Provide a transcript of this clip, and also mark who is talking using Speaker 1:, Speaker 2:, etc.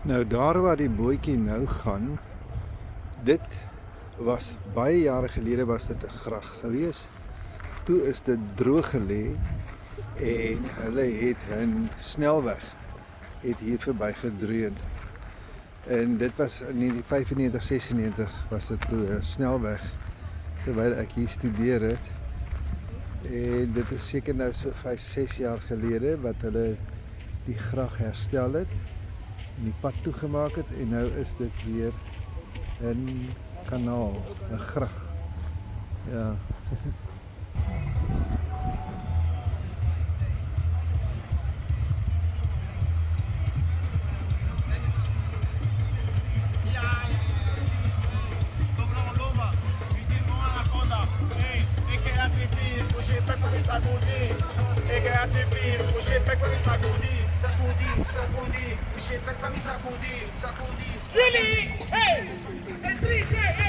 Speaker 1: Nou daar waar die bootjie nou gaan, dit was baie jare gelede was dit 'n grag gewees. Toe is dit droog gelê en hulle het 'n snelweg het hier verby gedreun. En dit was in 1995, 96 was dit toe 'n snelweg terwyl ek hier studeer het. En dit is seker nou so 5, 6 jaar gelede wat hulle die grag herstel het en die pad toegemaak het en nou is dit weer 'n kanaal, 'n grag. Ja.
Speaker 2: Silly! Hey! Enrique!